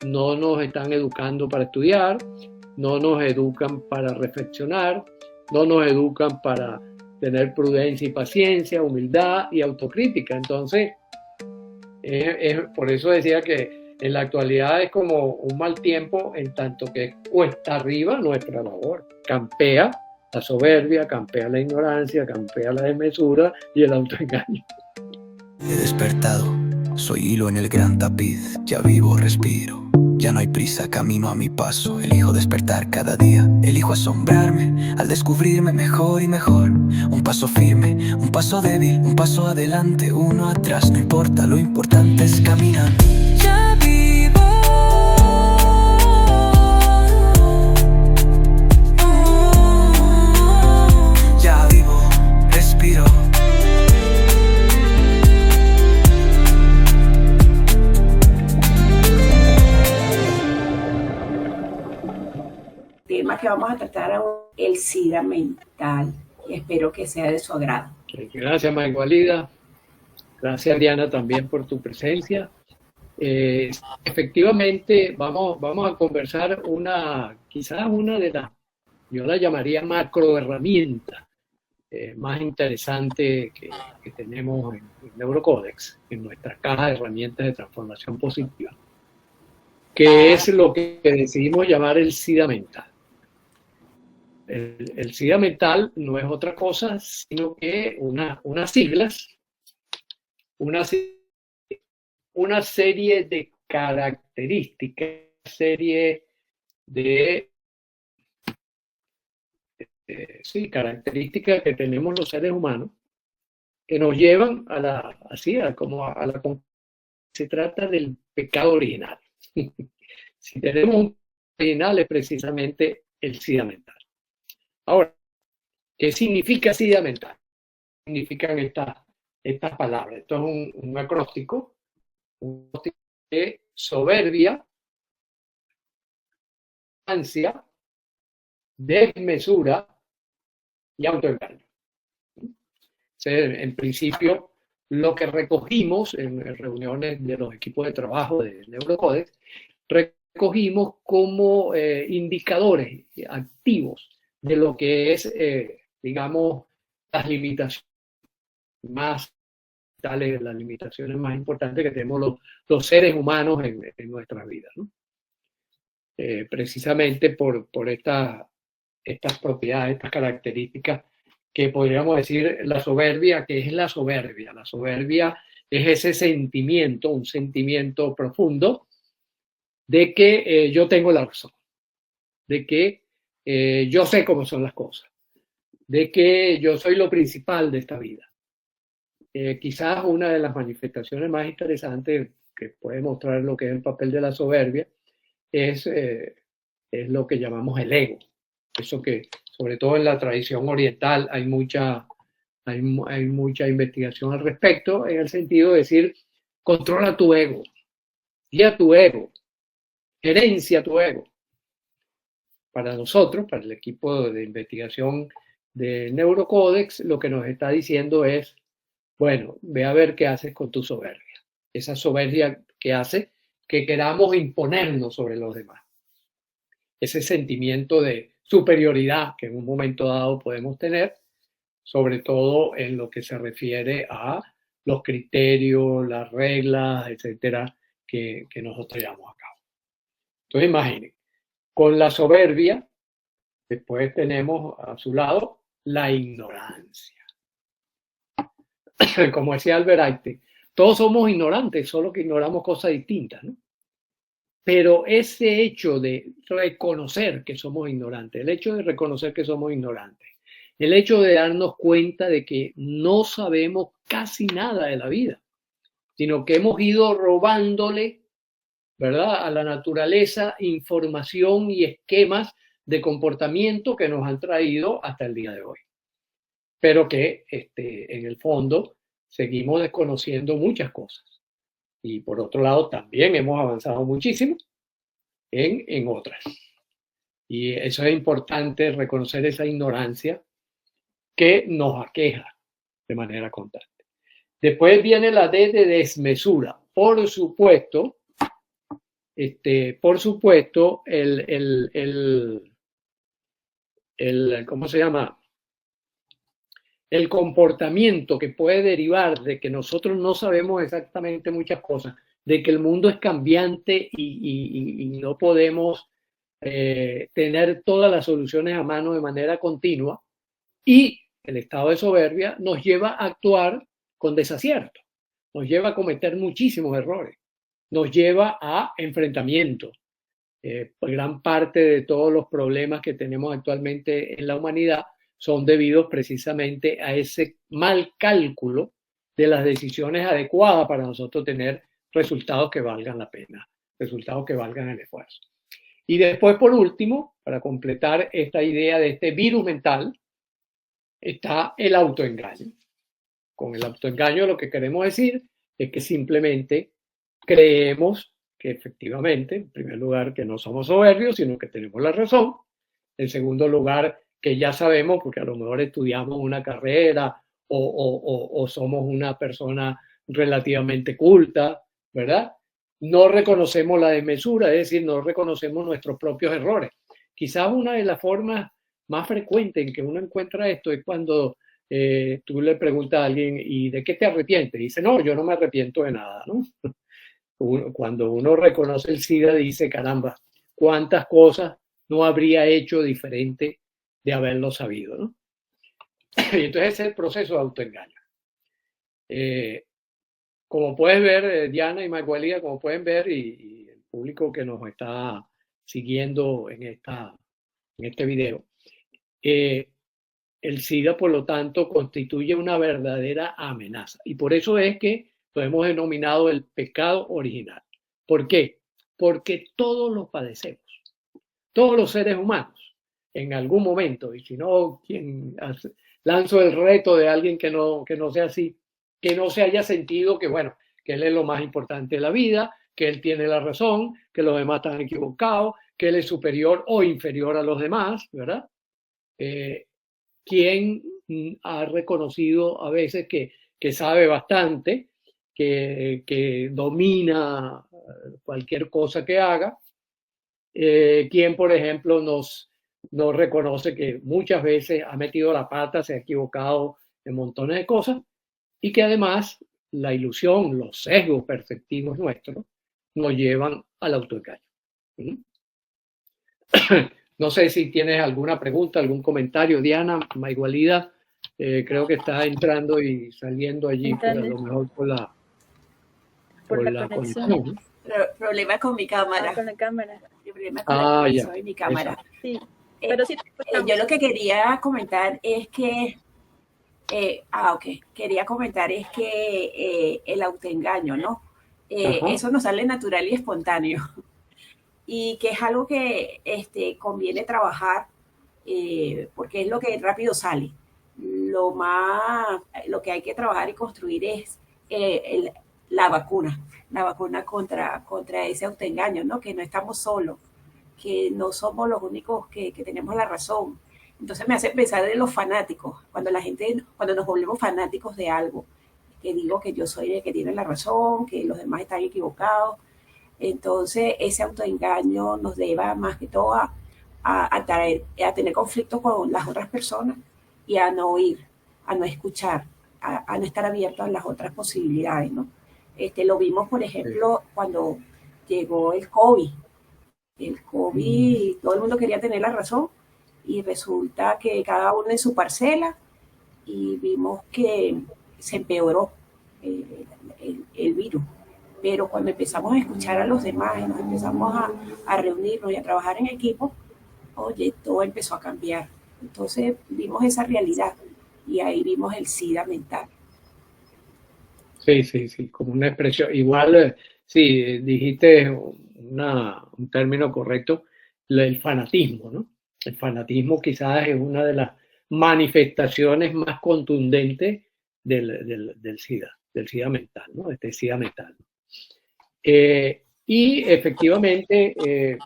no nos están educando para estudiar, no nos educan para reflexionar, no nos educan para tener prudencia y paciencia, humildad y autocrítica. Entonces, por eso decía que en la actualidad es como un mal tiempo, en tanto que cuesta arriba nuestra labor. Campea la soberbia, campea la ignorancia, campea la desmesura y el autoengaño. He despertado, soy hilo en el gran tapiz, ya vivo, respiro. Ya no hay prisa, camino a mi paso. Elijo despertar cada día, elijo asombrarme al descubrirme mejor y mejor. Un paso firme, un paso débil, un paso adelante, uno atrás. No importa, lo importante es caminar. Ya vivo. Ya vivo, respiro. El tema que vamos a tratar ahora es el SIDA mental. Espero que sea de su agrado. Gracias, Maigualida. Gracias, Diana, también por tu presencia. Efectivamente, vamos a conversar quizás una de las, yo la llamaría macro herramienta más interesante que tenemos en Neurocódex, en nuestra caja de herramientas de transformación positiva, que es lo que decidimos llamar el SIDA mental. El SIDA mental no es otra cosa sino que unas siglas, una serie de características, serie de características que tenemos los seres humanos que nos llevan se trata del pecado original. Si tenemos un pecado original es precisamente el SIDA mental. Ahora, ¿qué significa SIDA mental? ¿Qué significan estas palabras? Esto es un acróstico de soberbia, ansia, desmesura y autoengaño. En principio, lo que recogimos en reuniones de los equipos de trabajo de Neurocódex, recogimos como indicadores activos de lo que es, digamos, las limitaciones más tales, las limitaciones más importantes que tenemos los seres humanos en nuestras vidas, ¿no? Precisamente por estas propiedades, estas características que podríamos decir la soberbia, que es la soberbia. La soberbia es ese sentimiento, un sentimiento profundo de que yo tengo la razón, de que yo sé cómo son las cosas, de que yo soy lo principal de esta vida. Quizás una de las manifestaciones más interesantes que puede mostrar lo que es el papel de la soberbia es lo que llamamos el ego. Eso que, sobre todo en la tradición oriental, hay mucha investigación al respecto, en el sentido de decir, controla tu ego, guía tu ego, gerencia tu ego. Para nosotros, para el equipo de investigación de Neurocódex, lo que nos está diciendo es, bueno, ve a ver qué haces con tu soberbia. Esa soberbia que hace que queramos imponernos sobre los demás. Ese sentimiento de superioridad que en un momento dado podemos tener, sobre todo en lo que se refiere a los criterios, las reglas, etcétera, que nosotros llevamos a cabo. Entonces, imaginen, con la soberbia, después tenemos a su lado la ignorancia. Como decía Albert Einstein, todos somos ignorantes, solo que ignoramos cosas distintas, ¿no? Pero ese hecho de reconocer que somos ignorantes, el hecho de reconocer que somos ignorantes, el hecho de darnos cuenta de que no sabemos casi nada de la vida, sino que hemos ido robándole, ¿verdad?, a la naturaleza información y esquemas de comportamiento que nos han traído hasta el día de hoy. Pero que en el fondo seguimos desconociendo muchas cosas. Y por otro lado, también hemos avanzado muchísimo en otras. Y eso es importante, reconocer esa ignorancia que nos aqueja de manera constante. Después viene la D de desmesura. Por supuesto, Por supuesto, ¿cómo se llama? El comportamiento que puede derivar de que nosotros no sabemos exactamente muchas cosas, de que el mundo es cambiante y no podemos tener todas las soluciones a mano de manera continua, y el estado de soberbia nos lleva a actuar con desacierto, nos lleva a cometer muchísimos errores, nos lleva a enfrentamientos. Gran parte de todos los problemas que tenemos actualmente en la humanidad son debidos precisamente a ese mal cálculo de las decisiones adecuadas para nosotros tener resultados que valgan la pena, resultados que valgan el esfuerzo. Y después, por último, para completar esta idea de este virus mental, está el autoengaño. Con el autoengaño lo que queremos decir es que simplemente creemos que efectivamente, en primer lugar, que no somos soberbios, sino que tenemos la razón. En segundo lugar, que ya sabemos, porque a lo mejor estudiamos una carrera o somos una persona relativamente culta, ¿verdad? No reconocemos la desmesura, es decir, no reconocemos nuestros propios errores. Quizás una de las formas más frecuentes en que uno encuentra esto es cuando tú le preguntas a alguien, ¿y de qué te arrepientes? Y dice, no, yo no me arrepiento de nada, ¿no? Cuando uno reconoce el SIDA, dice, caramba, cuántas cosas no habría hecho diferente de haberlo sabido, ¿no? Y entonces ese es el proceso de autoengaño. Como puedes ver, Diana y Magdalena, como pueden ver, y el público que nos está siguiendo en este video, el SIDA, por lo tanto, constituye una verdadera amenaza. Y por eso es que lo hemos denominado el pecado original. ¿Por qué? Porque todos lo padecemos. Todos los seres humanos, en algún momento. Y si no, lanzo el reto de alguien que no sea así, que no se haya sentido que, bueno, que él es lo más importante de la vida, que él tiene la razón, que los demás están equivocados, que él es superior o inferior a los demás, ¿verdad? ¿Quién ha reconocido a veces que sabe bastante, que domina cualquier cosa que haga? ¿Quién, por ejemplo, nos reconoce que muchas veces ha metido la pata, se ha equivocado en montones de cosas, y que además la ilusión, los sesgos perceptivos nuestros nos llevan al autoengaño? No sé si tienes alguna pregunta, algún comentario, Diana, Maigualida, creo que está entrando y saliendo allí, a lo mejor por la conexión. Problema con mi cámara. Con la cámara. Problema con la conexión y mi cámara. Sí, pero sí, yo lo que quería comentar es que quería comentar es que el autoengaño, ¿no? Eso nos sale natural y espontáneo. Y que es algo que conviene trabajar porque es lo que rápido sale. Lo que hay que trabajar y construir es la vacuna contra ese autoengaño, ¿no? Que no estamos solos, que no somos los únicos que tenemos la razón. Entonces me hace pensar en los fanáticos, cuando nos volvemos fanáticos de algo, que digo que yo soy el que tiene la razón, que los demás están equivocados. Entonces ese autoengaño nos lleva más que todo a tener conflictos con las otras personas y a no oír, a no escuchar, a no estar abiertos a las otras posibilidades, ¿no? Lo vimos, por ejemplo, cuando llegó el COVID. El COVID, todo el mundo quería tener la razón y resulta que cada uno en su parcela, y vimos que se empeoró el virus. Pero cuando empezamos a escuchar a los demás y nos empezamos a reunirnos y a trabajar en equipo, oye, todo empezó a cambiar. Entonces vimos esa realidad y ahí vimos el SIDA mental. Sí, como una expresión. Igual, sí, dijiste un término correcto, el fanatismo, ¿no? El fanatismo quizás es una de las manifestaciones más contundentes del SIDA mental, ¿no? Este SIDA mental. Y efectivamente,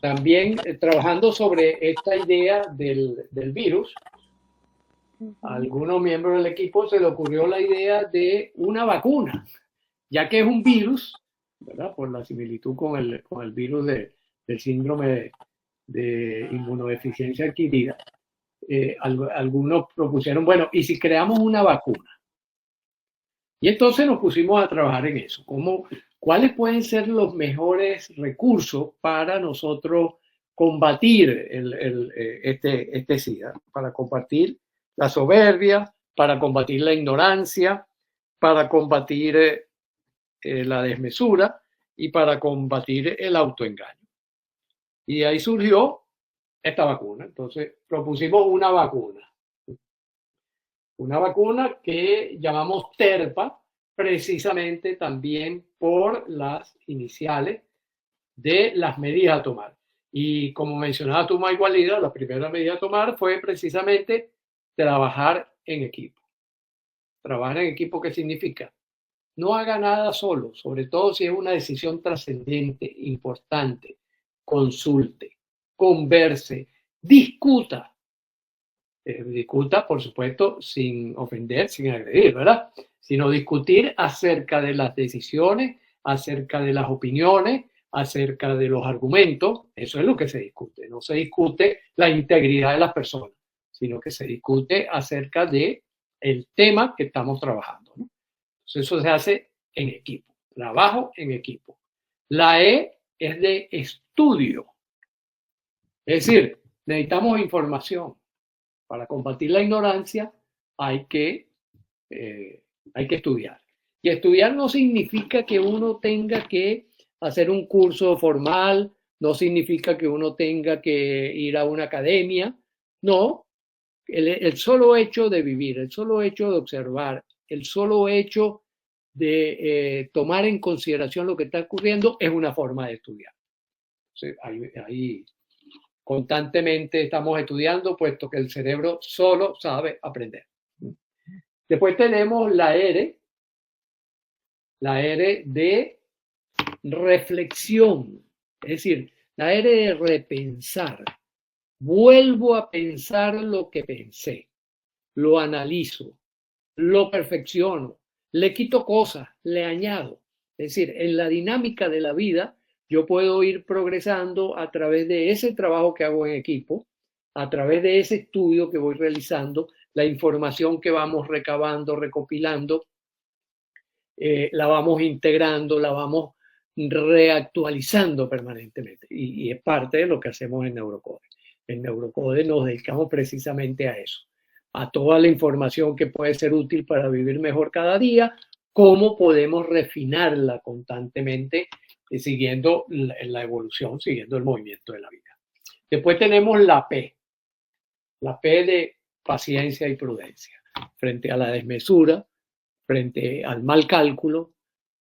también trabajando sobre esta idea del virus, a algunos miembros del equipo se le ocurrió la idea de una vacuna, ya que es un virus, ¿verdad? Por la similitud con el virus del síndrome de inmunodeficiencia adquirida. Algunos propusieron, bueno, ¿y si creamos una vacuna? Y entonces nos pusimos a trabajar en eso. ¿Cuáles pueden ser los mejores recursos para nosotros combatir este SIDA? Para combatir la soberbia, para combatir la ignorancia, para combatir la desmesura y para combatir el autoengaño. Y de ahí surgió esta vacuna. Entonces propusimos una vacuna que llamamos TERPA, precisamente también por las iniciales de las medidas a tomar. Y como mencionaba tú, Mike Walida, la primera medida a tomar fue precisamente trabajar en equipo. Trabajar en equipo, ¿qué significa? No haga nada solo, sobre todo si es una decisión trascendente, importante. Consulte, converse, discuta. Discuta, por supuesto, sin ofender, sin agredir, ¿verdad? Sino discutir acerca de las decisiones, acerca de las opiniones, acerca de los argumentos. Eso es lo que se discute. No se discute la integridad de las personas, sino que se discute acerca de el tema que estamos trabajando, ¿no? Entonces, eso se hace en equipo, trabajo en equipo. La E es de estudio. Es decir, necesitamos información. Para combatir la ignorancia hay que estudiar. Y estudiar no significa que uno tenga que hacer un curso formal, no significa que uno tenga que ir a una academia. No, el solo hecho de vivir, el solo hecho de observar, el solo hecho de tomar en consideración lo que está ocurriendo es una forma de estudiar. Entonces, ahí constantemente estamos estudiando, puesto que el cerebro solo sabe aprender. Después tenemos la R de reflexión, es decir, la R de repensar. Vuelvo a pensar lo que pensé, lo analizo, lo perfecciono, le quito cosas, le añado. Es decir, en la dinámica de la vida, yo puedo ir progresando a través de ese trabajo que hago en equipo, a través de ese estudio que voy realizando, la información que vamos recabando, recopilando, la vamos integrando, la vamos reactualizando permanentemente. Y es parte de lo que hacemos en Neurocode. En Neurocode nos dedicamos precisamente a eso, a toda la información que puede ser útil para vivir mejor cada día, cómo podemos refinarla constantemente, siguiendo la evolución, siguiendo el movimiento de la vida. Después tenemos la P de paciencia y prudencia. Frente a la desmesura, frente al mal cálculo,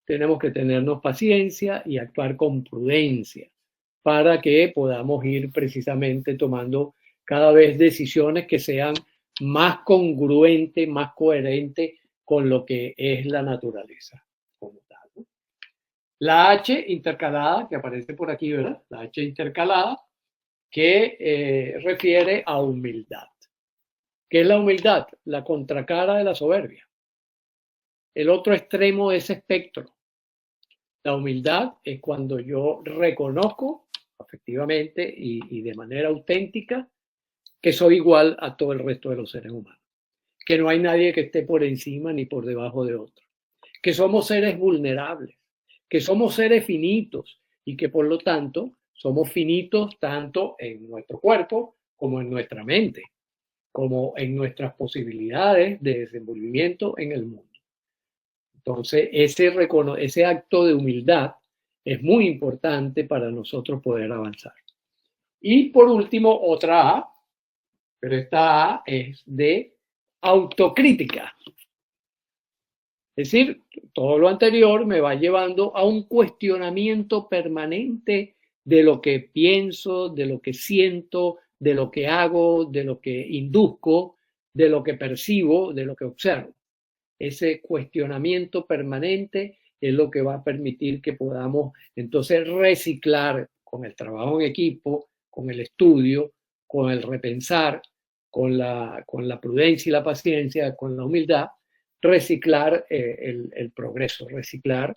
tenemos que tenernos paciencia y actuar con prudencia para que podamos ir precisamente tomando cada vez decisiones que sean más congruentes, más coherentes con lo que es la naturaleza como tal, ¿no? La H intercalada, que aparece por aquí, ¿verdad? La H intercalada, que refiere a humildad. ¿Qué es la humildad? La contracara de la soberbia. El otro extremo de ese espectro. La humildad es cuando yo reconozco efectivamente y de manera auténtica que soy igual a todo el resto de los seres humanos, que no hay nadie que esté por encima ni por debajo de otro, que somos seres vulnerables, que somos seres finitos y que por lo tanto somos finitos tanto en nuestro cuerpo como en nuestra mente, como en nuestras posibilidades de desenvolvimiento en el mundo. Entonces, ese acto de humildad es muy importante para nosotros poder avanzar. Y por último, otra A, pero esta A es de autocrítica. Es decir, todo lo anterior me va llevando a un cuestionamiento permanente de lo que pienso, de lo que siento, de lo que hago, de lo que induzco, de lo que percibo, de lo que observo. Ese cuestionamiento permanente es lo que va a permitir que podamos entonces reciclar con el trabajo en equipo, con el estudio, con el repensar, con la prudencia y la paciencia, con la humildad, reciclar el progreso, reciclar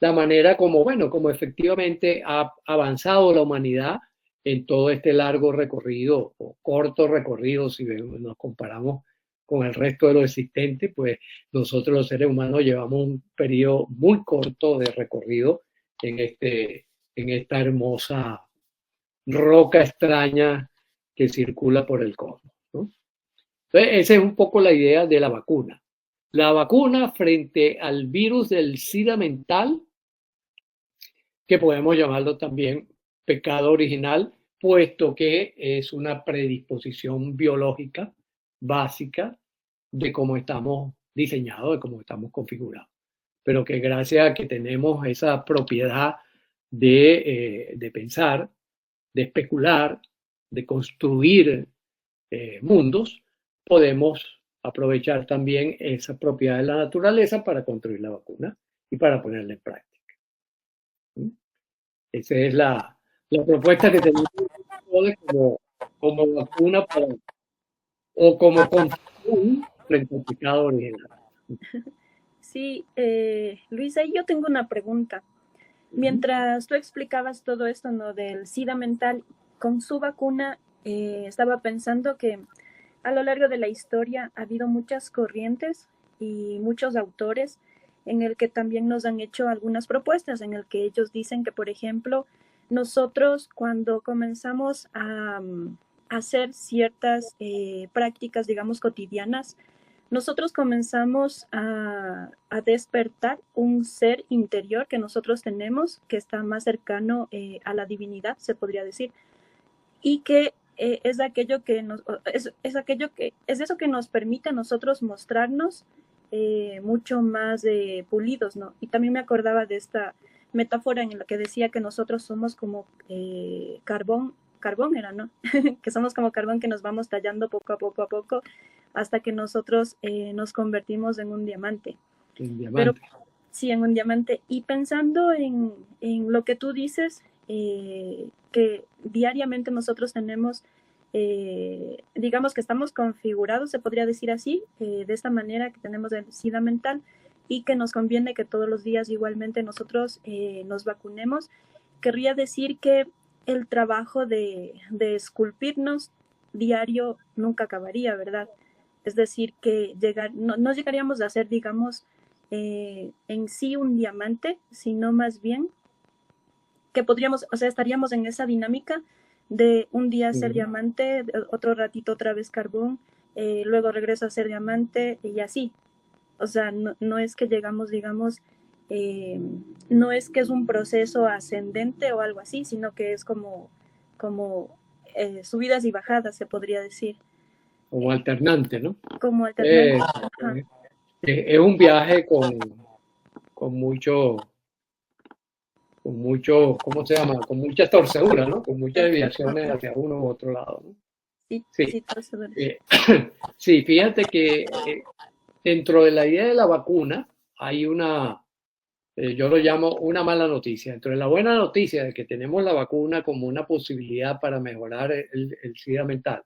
la manera como, bueno, como efectivamente ha avanzado la humanidad en todo este largo recorrido o corto recorrido, si nos comparamos con el resto de lo existente, pues nosotros los seres humanos llevamos un periodo muy corto de recorrido en esta hermosa roca extraña que circula por el cosmos, ¿no? Entonces, esa es un poco la idea de la vacuna. La vacuna frente al virus del SIDA mental, que podemos llamarlo también pecado original, puesto que es una predisposición biológica básica de cómo estamos diseñados, de cómo estamos configurados. Pero que gracias a que tenemos esa propiedad de pensar, de especular, de construir mundos, podemos aprovechar también esa propiedad de la naturaleza para construir la vacuna y para ponerla en práctica. Esa es la propuesta que tenemos como vacuna para, o como confusión frente al pecado original. Sí, Luisa, yo tengo una pregunta. Mientras tú explicabas todo esto, ¿no?, del SIDA mental, con su vacuna, estaba pensando que a lo largo de la historia ha habido muchas corrientes y muchos autores en el que también nos han hecho algunas propuestas, en el que ellos dicen que, por ejemplo, nosotros cuando comenzamos a hacer ciertas prácticas, digamos, cotidianas, nosotros comenzamos a despertar un ser interior que nosotros tenemos, que está más cercano a la divinidad, se podría decir, y que es aquello que es eso que nos permite a nosotros mostrarnos mucho más pulidos, ¿no? Y también me acordaba de esta metáfora en la que decía que nosotros somos como carbón era, ¿no? Que somos como carbón que nos vamos tallando poco a poco hasta que nosotros nos convertimos en un diamante. Pero sí, en un diamante. Y pensando en lo que tú dices, que diariamente nosotros tenemos, digamos que estamos configurados, se podría decir así, de esta manera, que tenemos el SIDA mental y que nos conviene que todos los días igualmente nosotros nos vacunemos. Querría decir que el trabajo de esculpirnos diario nunca acabaría, ¿verdad? Es decir, que no llegaríamos a ser, digamos, en sí un diamante, sino más bien que podríamos, o sea, estaríamos en esa dinámica de un día ser diamante, otro ratito otra vez carbón, luego regreso a ser diamante y así. O sea, no es que llegamos, digamos, no es que es un proceso ascendente o algo así, sino que es como subidas y bajadas, se podría decir. Como alternante, ¿no? Como alternante. Es un viaje con mucho, ¿cómo se llama? Con muchas torceduras, ¿no? Con muchas desviaciones hacia uno u otro lado, ¿no? Sí, sí, fíjate que dentro de la idea de la vacuna hay yo lo llamo una mala noticia. Dentro de la buena noticia de que tenemos la vacuna como una posibilidad para mejorar el SIDA mental,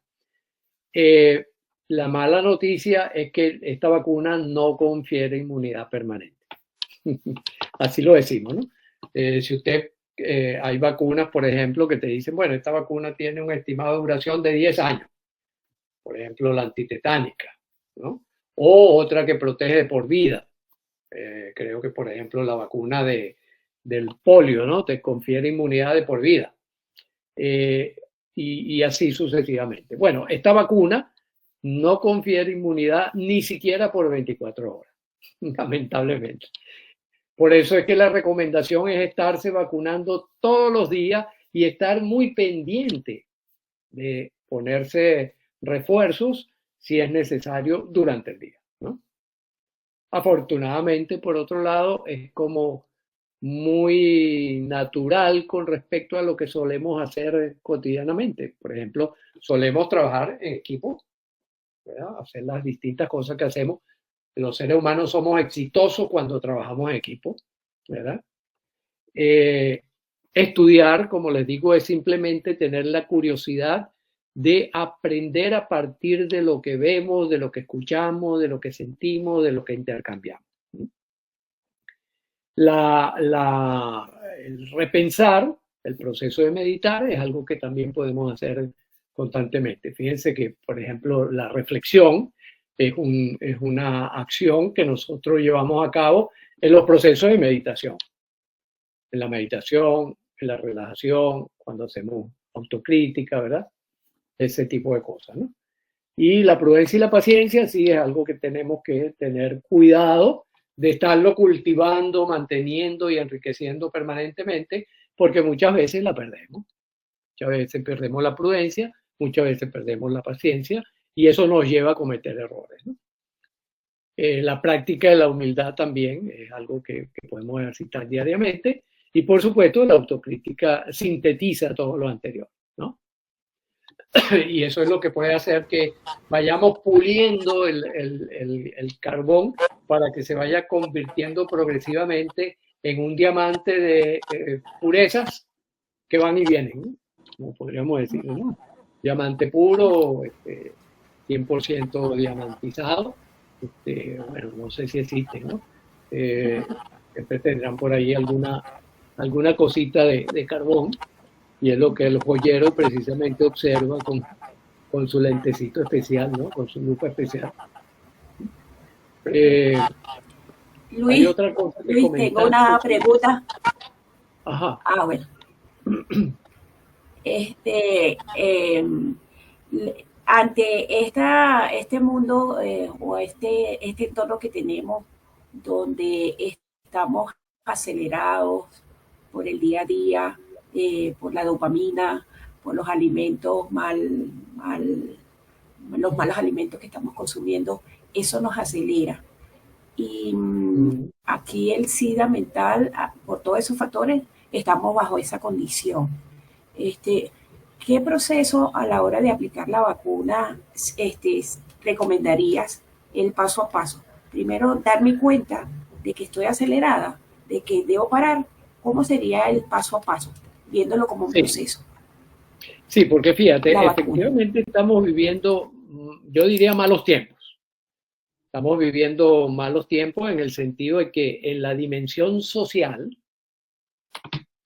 la mala noticia es que esta vacuna no confiere inmunidad permanente. Así lo decimos, ¿no? Si usted, hay vacunas, por ejemplo, que te dicen, bueno, esta vacuna tiene un estimado de duración de 10 años. Por ejemplo, la antitetánica, ¿no? O otra que protege de por vida. Creo que, por ejemplo, la vacuna del polio, ¿no? Te confiere inmunidad de por vida. Y así sucesivamente. Bueno, esta vacuna no confiere inmunidad ni siquiera por 24 horas, lamentablemente. Por eso es que la recomendación es estarse vacunando todos los días y estar muy pendiente de ponerse refuerzos si es necesario durante el día, ¿no? Afortunadamente, por otro lado, es como muy natural con respecto a lo que solemos hacer cotidianamente. Por ejemplo, solemos trabajar en equipo, ¿verdad? Hacer las distintas cosas que hacemos. Los seres humanos somos exitosos cuando trabajamos en equipo, ¿verdad? Estudiar, como les digo, es simplemente tener la curiosidad de aprender a partir de lo que vemos, de lo que escuchamos, de lo que sentimos, de lo que intercambiamos. El repensar el proceso de meditar es algo que también podemos hacer constantemente. Fíjense que, por ejemplo, la reflexión es una acción que nosotros llevamos a cabo en los procesos de meditación. En la meditación, en la relajación, cuando hacemos autocrítica, ¿verdad? Ese tipo de cosas, ¿no? Y la prudencia y la paciencia sí es algo que tenemos que tener cuidado de estarlo cultivando, manteniendo y enriqueciendo permanentemente, porque muchas veces la perdemos. Muchas veces perdemos la prudencia, muchas veces perdemos la paciencia, y eso nos lleva a cometer errores, ¿no? La práctica de la humildad también es algo que podemos ejercitar diariamente, y por supuesto la autocrítica sintetiza todo lo anterior, ¿no? Y eso es lo que puede hacer que vayamos puliendo el carbón para que se vaya convirtiendo progresivamente en un diamante de purezas que van y vienen, ¿no? Como podríamos decir, ¿no? Diamante puro, 100% diamantizado, bueno, no sé si existen, ¿no? Siempre tendrán por ahí alguna cosita de carbón, y es lo que el joyero precisamente observa con su lentecito especial, ¿no? Con su lupa especial. Luis, hay otra cosa que Luis, tengo una pregunta. Ajá. Bueno. Ante este mundo o este entorno que tenemos, donde estamos acelerados por el día a día, por la dopamina, por los alimentos los malos alimentos que estamos consumiendo, eso nos acelera. Y aquí el SIDA mental, por todos esos factores, estamos bajo esa condición. ¿Qué proceso a la hora de aplicar la vacuna recomendarías el paso a paso? Primero, darme cuenta de que estoy acelerada, de que debo parar. ¿Cómo sería el paso a paso? Viéndolo como un proceso. Sí, porque fíjate, efectivamente estamos viviendo, yo diría, malos tiempos. Estamos viviendo malos tiempos en el sentido de que en la dimensión social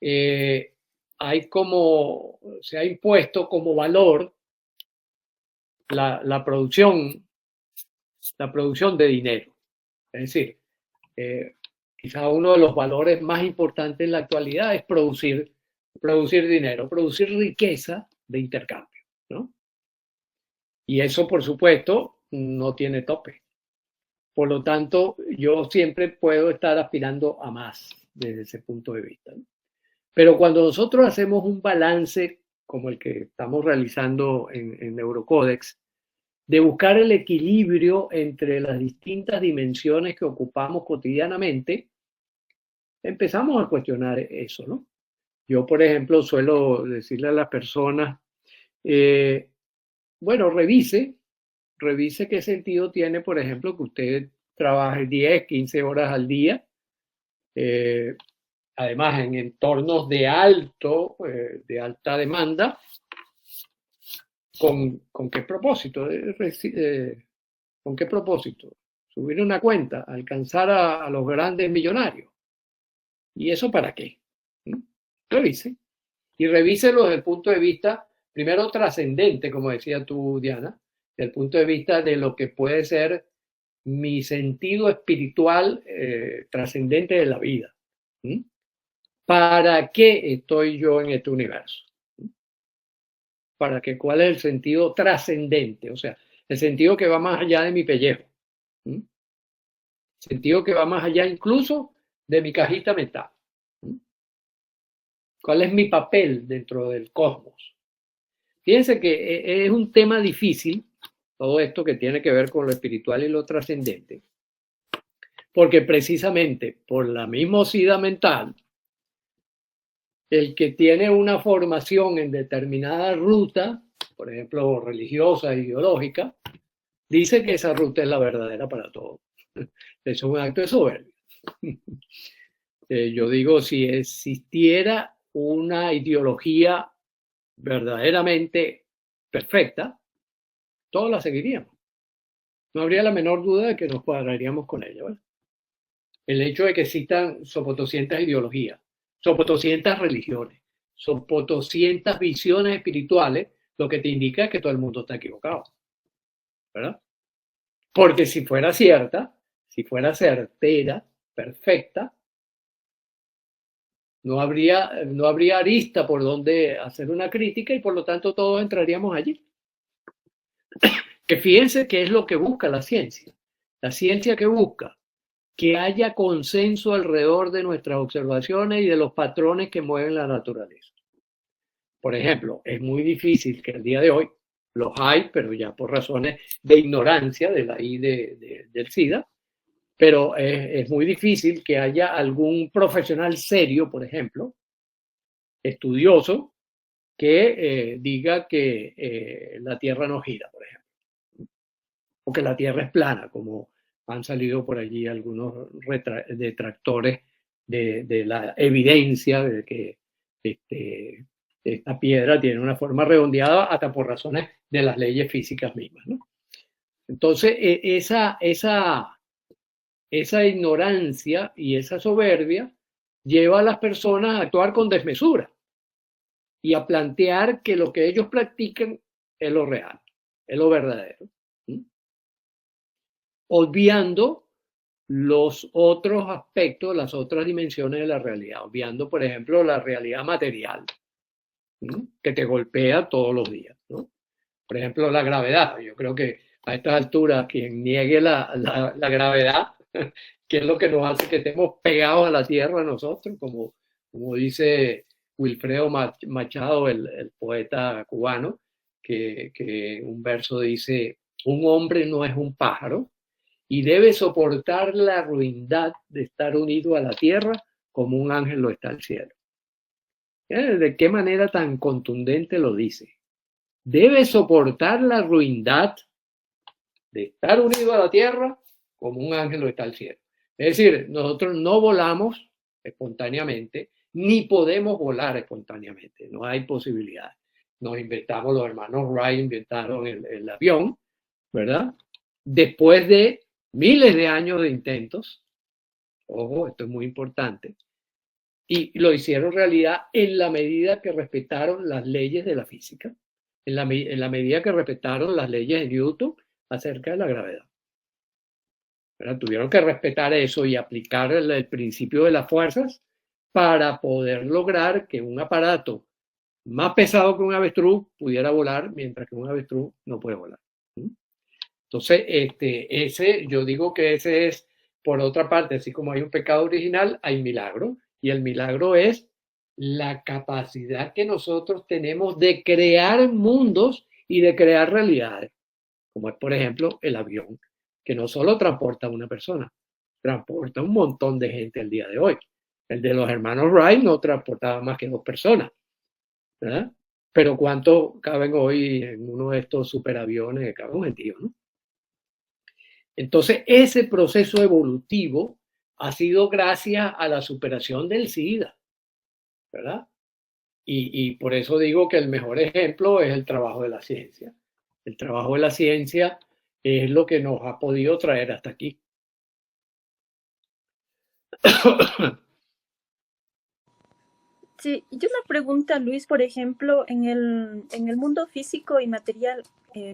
se ha impuesto como valor la producción de dinero. Es decir, quizá uno de los valores más importantes en la actualidad es producir dinero, producir riqueza de intercambio, ¿no? Y eso, por supuesto, no tiene tope. Por lo tanto, yo siempre puedo estar aspirando a más desde ese punto de vista, ¿no? Pero cuando nosotros hacemos un balance como el que estamos realizando en Neurocodex, de buscar el equilibrio entre las distintas dimensiones que ocupamos cotidianamente, empezamos a cuestionar eso, ¿no? Yo, por ejemplo, suelo decirle a las personas, bueno, revise qué sentido tiene, por ejemplo, que usted trabaje 10, 15 horas al día, además en entornos de alta demanda. ¿Con qué propósito? ¿Con qué propósito? Subir una cuenta, alcanzar a los grandes millonarios. ¿Y eso para qué? Revise. Y revíselo desde el punto de vista, primero, trascendente, como decía tú, Diana, desde el punto de vista de lo que puede ser mi sentido espiritual trascendente de la vida. ¿Para qué estoy yo en este universo? ¿Para qué? ¿Cuál es el sentido trascendente? O sea, el sentido que va más allá de mi pellejo. El sentido que va más allá incluso de mi cajita mental. ¿Cuál es mi papel dentro del cosmos? Fíjense que es un tema difícil, todo esto que tiene que ver con lo espiritual y lo trascendente, porque precisamente por la mismosidad mental, el que tiene una formación en determinada ruta, por ejemplo, religiosa, ideológica, dice que esa ruta es la verdadera para todos. Eso es un acto de soberbia. Yo digo, si existiera una ideología verdaderamente perfecta, todos la seguiríamos. No habría la menor duda de que nos cuadraríamos con ella, ¿verdad? el hecho de que existan sopotoscientas ideologías, sopotoscientas religiones, sopotoscientas visiones espirituales, lo que te indica es que todo el mundo está equivocado, ¿verdad? Porque si fuera cierta, si fuera certera, perfecta, no habría arista por donde hacer una crítica y por lo tanto todos entraríamos allí. Que fíjense qué es lo que busca la ciencia. La ciencia que busca que haya consenso alrededor de nuestras observaciones y de los patrones que mueven la naturaleza. Por ejemplo, es muy difícil que el día de hoy, los hay, pero ya por razones de ignorancia de la I del SIDA, pero es muy difícil que haya algún profesional serio, por ejemplo, estudioso, que diga que la Tierra no gira, por ejemplo, o que la Tierra es plana, como han salido por allí algunos detractores de la evidencia de que esta piedra tiene una forma redondeada hasta por razones de las leyes físicas mismas, ¿no? Entonces, esa ignorancia y esa soberbia lleva a las personas a actuar con desmesura y a plantear que lo que ellos practican es lo real, es lo verdadero, ¿sí? Obviando los otros aspectos, las otras dimensiones de la realidad, obviando, por ejemplo, la realidad material, ¿sí? Que te golpea todos los días, ¿no? Por ejemplo, la gravedad. Yo creo que a estas alturas quien niegue la gravedad, que es lo que nos hace que estemos pegados a la tierra nosotros, como dice Wilfredo Machado, el poeta cubano, que un verso dice: un hombre no es un pájaro y debe soportar la ruindad de estar unido a la tierra como un ángel lo está al cielo. ¿De qué manera tan contundente lo dice? Debe soportar la ruindad de estar unido a la tierra como un ángel lo está al cielo. Es decir, nosotros no volamos espontáneamente, ni podemos volar espontáneamente, no hay posibilidad. Nos inventamos, los hermanos Wright inventaron el avión, ¿verdad? Después de miles de años de intentos, ojo, esto es muy importante, y lo hicieron realidad en la medida que respetaron las leyes de la física, en la medida que respetaron las leyes de Newton acerca de la gravedad. ¿Verdad? Tuvieron que respetar eso y aplicar el principio de las fuerzas para poder lograr que un aparato más pesado que un avestruz pudiera volar, mientras que un avestruz no puede volar. Entonces, yo digo que ese es, por otra parte, así como hay un pecado original, hay milagro, y el milagro es la capacidad que nosotros tenemos de crear mundos y de crear realidades, como es, por ejemplo, el avión, que no solo transporta a una persona, transporta a un montón de gente el día de hoy. El de los hermanos Wright no transportaba más que 2 personas, ¿verdad? Pero ¿cuántos caben hoy en uno de estos superaviones? Cabe un gentío, ¿no? Entonces, ese proceso evolutivo ha sido gracias a la superación del SIDA, ¿verdad? Y por eso digo que el mejor ejemplo es el trabajo de la ciencia. El trabajo de la ciencia es lo que nos ha podido traer hasta aquí. Sí, yo una pregunta, Luis, por ejemplo, en el mundo físico y material,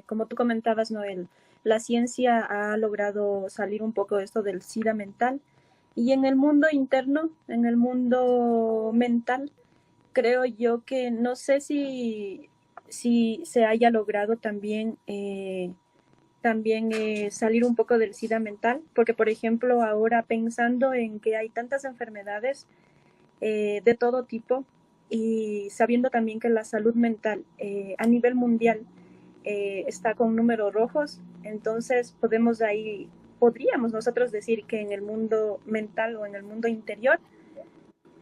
como tú comentabas, Noel, la ciencia ha logrado salir un poco de esto del SIDA mental. Y en el mundo interno, en el mundo mental, creo yo que no sé si se haya logrado también salir un poco del SIDA mental, porque por ejemplo ahora pensando en que hay tantas enfermedades de todo tipo y sabiendo también que la salud mental a nivel mundial está con números rojos, entonces podríamos nosotros decir que en el mundo mental o en el mundo interior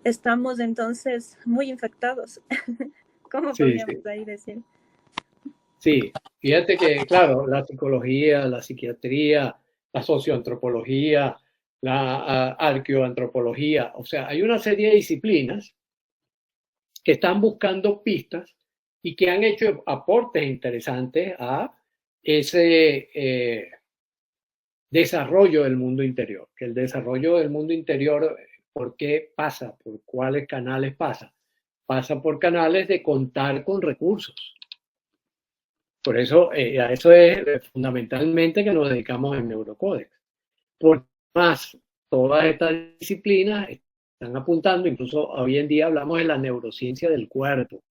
estamos entonces muy infectados. ¿Cómo podríamos ahí decir? Sí, fíjate que, claro, la psicología, la psiquiatría, la socioantropología, la arqueoantropología, o sea, hay una serie de disciplinas que están buscando pistas y que han hecho aportes interesantes a desarrollo del mundo interior. Que el desarrollo del mundo interior, ¿por qué pasa? ¿Por cuáles canales pasa? Pasa por canales de contar con recursos. Por eso, a eso es fundamentalmente que nos dedicamos en Neurocódex. Por más, todas estas disciplinas están apuntando, incluso hoy en día hablamos de la neurociencia del cuerpo,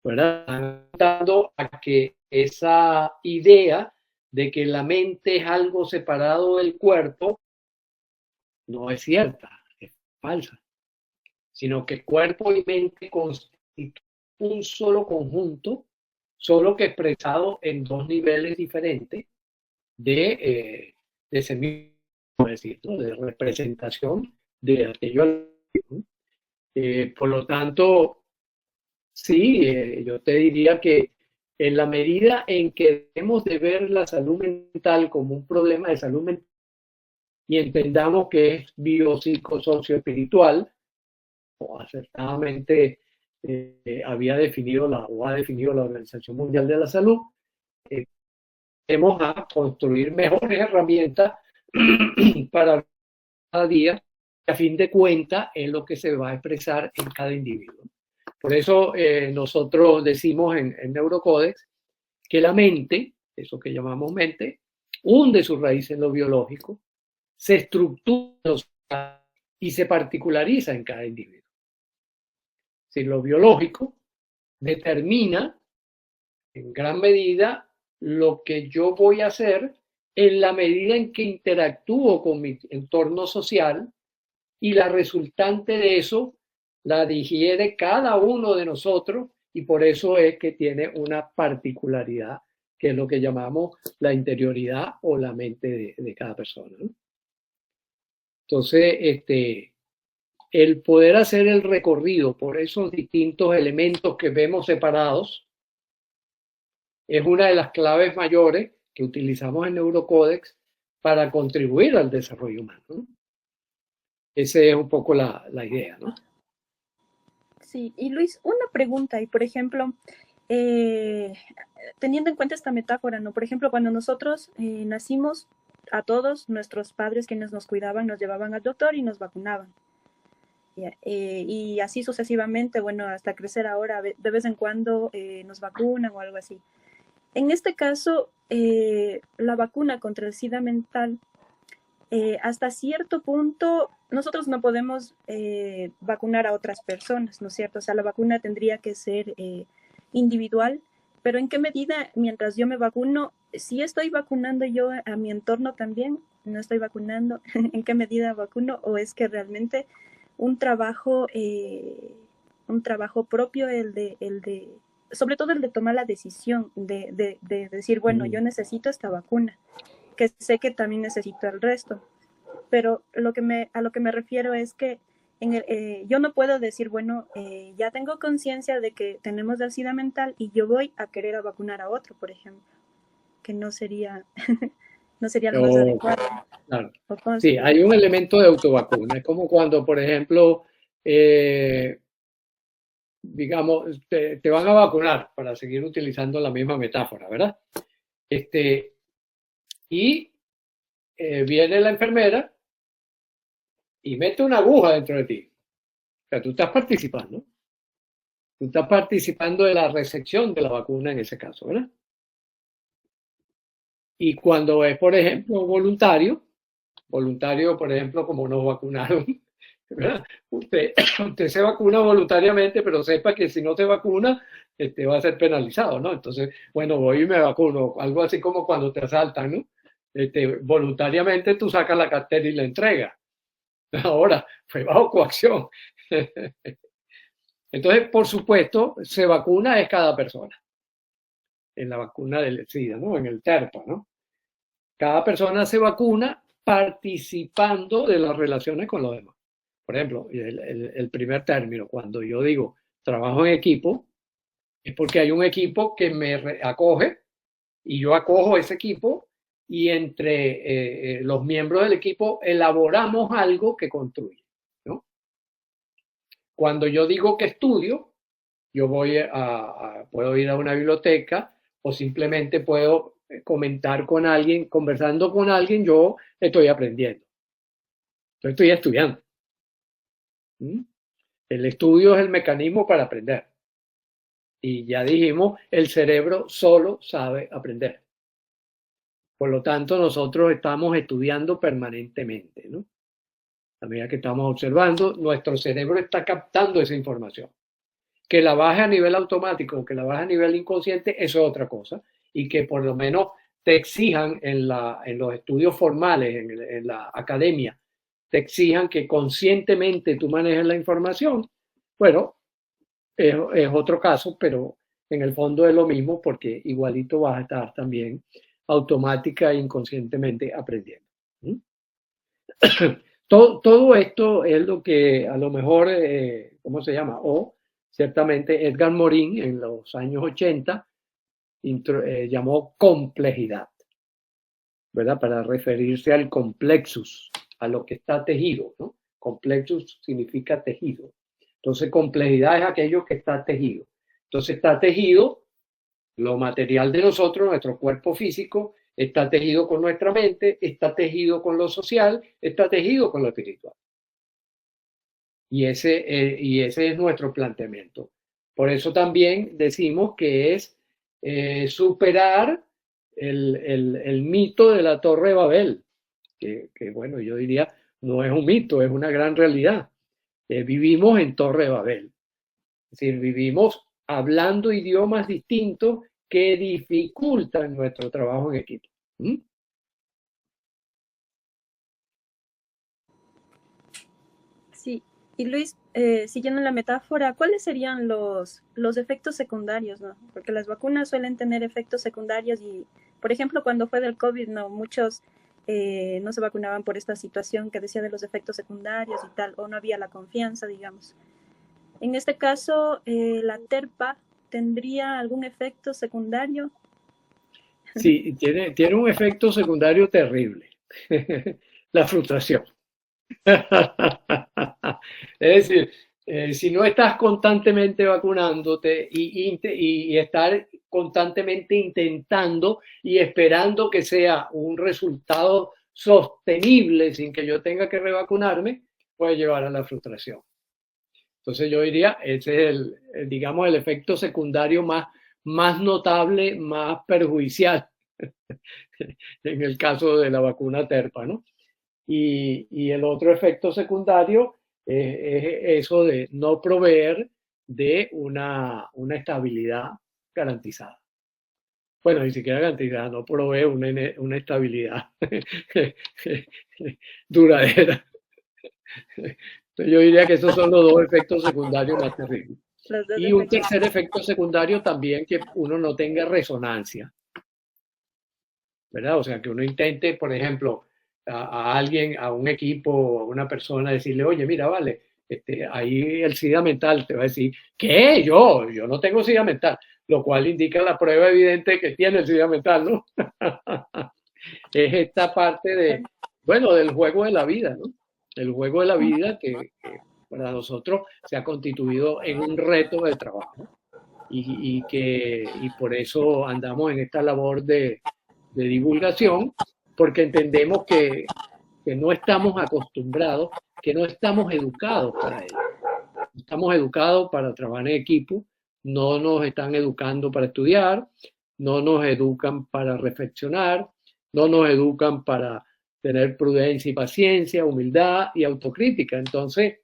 ¿verdad? Están apuntando a que esa idea de que la mente es algo separado del cuerpo no es cierta, es falsa, sino que cuerpo y mente constituyen un solo conjunto, solo que expresado en dos niveles diferentes de semilla, de representación de aquello. Por lo tanto, sí, yo te diría que en la medida en que debemos de ver la salud mental como un problema de salud mental y entendamos que es biopsicosocio-espiritual, o acertadamente había definido o ha definido la Organización Mundial de la Salud, vamos a construir mejores herramientas para cada día, que a fin de cuentas es lo que se va a expresar en cada individuo. Por eso nosotros decimos en Neurocódex que la mente, eso que llamamos mente, hunde su raíz en lo biológico, se estructura y se particulariza en cada individuo. Si lo biológico determina en gran medida lo que yo voy a hacer en la medida en que interactúo con mi entorno social, y la resultante de eso la digiere cada uno de nosotros, y por eso es que tiene una particularidad, que es lo que llamamos la interioridad o la mente de cada persona, ¿no? Entonces, el poder hacer el recorrido por esos distintos elementos que vemos separados es una de las claves mayores que utilizamos en Neurocódex para contribuir al desarrollo humano, ¿no? Esa es un poco la idea, ¿no? Sí, y Luis, una pregunta, y por ejemplo, teniendo en cuenta esta metáfora, ¿no? Por ejemplo, cuando nosotros nacimos, a todos nuestros padres quienes nos cuidaban nos llevaban al doctor y nos vacunaban. Y así sucesivamente, bueno, hasta crecer ahora, de vez en cuando nos vacunan o algo así. En este caso, la vacuna contra el SIDA mental, hasta cierto punto, nosotros no podemos vacunar a otras personas, ¿no es cierto? O sea, la vacuna tendría que ser individual, pero ¿en qué medida, mientras yo me vacuno, si estoy vacunando yo a mi entorno también, no estoy vacunando, ¿en qué medida vacuno? ¿O es que realmente un trabajo propio, sobre todo el de tomar la decisión de decir, bueno, yo necesito esta vacuna, que sé que también necesito el resto? Pero a lo que me refiero es que yo no puedo decir, bueno, ya tengo conciencia de que tenemos el SIDA mental y yo voy a querer a vacunar a otro, por ejemplo, que no sería lo más adecuado. Claro. Sí, hay un elemento de autovacuna. Es como cuando, por ejemplo, digamos, te van a vacunar, para seguir utilizando la misma metáfora, ¿verdad? Y viene la enfermera y mete una aguja dentro de ti. O sea, tú estás participando. Tú estás participando de la recepción de la vacuna en ese caso, ¿verdad? Y cuando es, por ejemplo, voluntario, por ejemplo, como nos vacunaron, ¿verdad? Usted se vacuna voluntariamente, pero sepa que si no se vacuna, va a ser penalizado, ¿no? Entonces, bueno, voy y me vacuno. Algo así como cuando te asaltan, ¿no? Voluntariamente tú sacas la cartera y la entregas. Ahora, fue bajo coacción. Entonces, por supuesto, se vacuna es cada persona. En la vacuna del SIDA, ¿no? En el TERPA, ¿no? Cada persona se vacuna participando de las relaciones con los demás. Por ejemplo, el primer término, cuando yo digo trabajo en equipo, es porque hay un equipo que me acoge y yo acojo ese equipo, y entre los miembros del equipo elaboramos algo que construye, ¿no? Cuando yo digo que estudio, yo puedo ir a una biblioteca o simplemente puedo comentar con alguien, conversando con alguien, yo estoy aprendiendo. Yo estoy estudiando. ¿Mm? El estudio es el mecanismo para aprender. Y ya dijimos, el cerebro solo sabe aprender. Por lo tanto, nosotros estamos estudiando permanentemente, ¿no? A medida que estamos observando, nuestro cerebro está captando esa información. Que la baje a nivel automático, que la baje a nivel inconsciente, eso es otra cosa. Y que por lo menos te exijan en los estudios formales, en la academia, te exijan que conscientemente tú manejes la información. Bueno, es otro caso, pero en el fondo es lo mismo porque igualito vas a estar también automática e inconscientemente aprendiendo. ¿Mm? Todo esto es lo que a lo mejor, ¿cómo se llama? O ciertamente Edgar Morin en los años 80 llamó complejidad, ¿verdad? Para referirse al complexus, a lo que está tejido, ¿no? Complexus significa tejido. Entonces, complejidad es aquello que está tejido. Entonces, está tejido lo material de nosotros, nuestro cuerpo físico, está tejido con nuestra mente, está tejido con lo social, está tejido con lo espiritual. Y ese es nuestro planteamiento. Por eso también decimos que es superar el mito de la Torre de Babel, que bueno, yo diría, no es un mito, es una gran realidad. Vivimos en Torre de Babel. Es decir, vivimos hablando idiomas distintos que dificultan nuestro trabajo en equipo. ¿Mm? Sí, y Luis, siguiendo la metáfora, ¿cuáles serían los efectos secundarios, no? Porque las vacunas suelen tener efectos secundarios y, por ejemplo, cuando fue del COVID, no, muchos no se vacunaban por esta situación que decía de los efectos secundarios y tal, o no había la confianza, digamos. En este caso, la TERPA tendría algún efecto secundario. Sí, tiene un efecto secundario terrible, la frustración. Es decir, si no estás constantemente vacunándote y estar constantemente intentando y esperando que sea un resultado sostenible sin que yo tenga que revacunarme, puede llevar a la frustración. Entonces yo diría, ese es digamos, el efecto secundario más notable, más perjudicial en el caso de la vacuna TERPA, ¿no? Y el otro efecto secundario es eso de no proveer de una estabilidad garantizada. Bueno, ni siquiera garantizada, no provee una estabilidad duradera. Yo diría que esos son los dos efectos secundarios más terribles. Y un tercer efecto secundario también, que uno no tenga resonancia, ¿verdad? O sea, que uno intente, por ejemplo, a alguien, a un equipo, a una persona, decirle, oye, mira, vale, ahí el SIDA mental te va a decir, ¿qué? Yo no tengo SIDA mental, lo cual indica la prueba evidente que tiene el SIDA mental, ¿no? Es esta parte bueno, del juego de la vida, ¿no? El juego de la vida que para nosotros se ha constituido en un reto de trabajo y por eso andamos en esta labor de divulgación, porque entendemos que no estamos acostumbrados, que no estamos educados para ello. Estamos educados para trabajar en equipo, no nos están educando para estudiar, no nos educan para reflexionar, no nos educan para tener prudencia y paciencia, humildad y autocrítica. Entonces,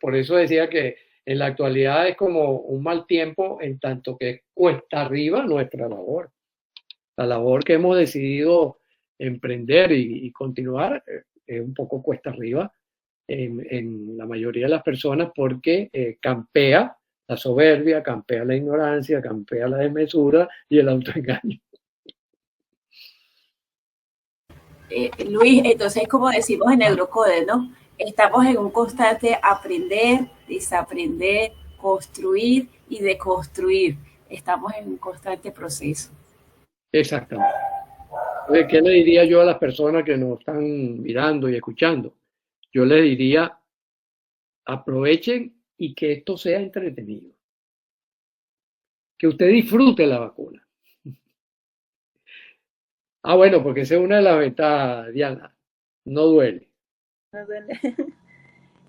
por eso decía que en la actualidad es como un mal tiempo en tanto que cuesta arriba nuestra labor. La labor que hemos decidido emprender y continuar es un poco cuesta arriba en la mayoría de las personas porque campea la soberbia, campea la ignorancia, campea la desmesura y el autoengaño. Luis, entonces como decimos en Neurocode, ¿no? Estamos en un constante aprender, desaprender, construir y deconstruir. Estamos en un constante proceso. Exactamente. ¿Qué le diría yo a las personas que nos están mirando y escuchando? Yo les diría, aprovechen y que esto sea entretenido. Que usted disfrute la vacuna. Ah, bueno, porque esa es una de las ventajas, Diana. No duele. No duele.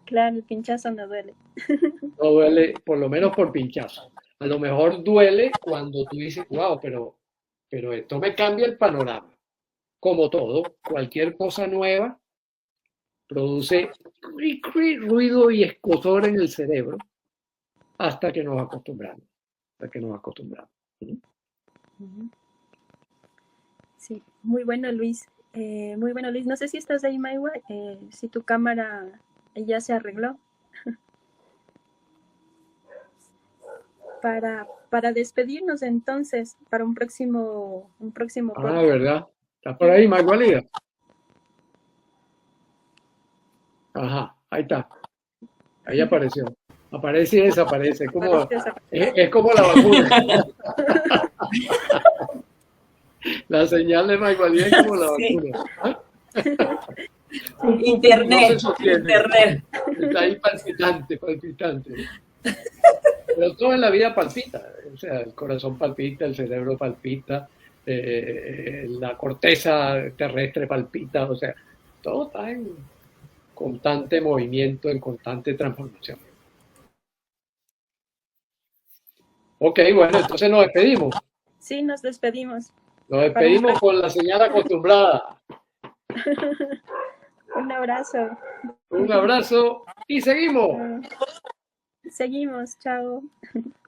Claro, el pinchazo no duele. No duele, por lo menos por pinchazo. A lo mejor duele cuando tú dices, wow, pero esto me cambia el panorama. Como todo, cualquier cosa nueva produce ruido y escozor en el cerebro hasta que nos acostumbramos. Hasta que nos acostumbramos. Sí, muy bueno, Luis. Muy bueno, Luis. No sé si estás ahí, Maiwa, si tu cámara ya se arregló. Para despedirnos entonces, para un próximo Ah, podcast. ¿verdad? ¿Está por ahí, Magdalena? Ajá, ahí está. Ahí apareció. Aparece y desaparece. Es como la vacuna. La señal de Magdalena es como la vacuna. ¿Ah? Internet, No se sostiene. internet. Está ahí palpitante, palpitante. Pero todo en la vida palpita. O sea, el corazón palpita, el cerebro palpita, la corteza terrestre palpita. O sea, todo está en constante movimiento, en constante transformación. Ok, bueno, entonces nos despedimos. Sí, nos despedimos. Nos despedimos con la señal acostumbrada. Un abrazo. Un abrazo y seguimos. Seguimos, chao.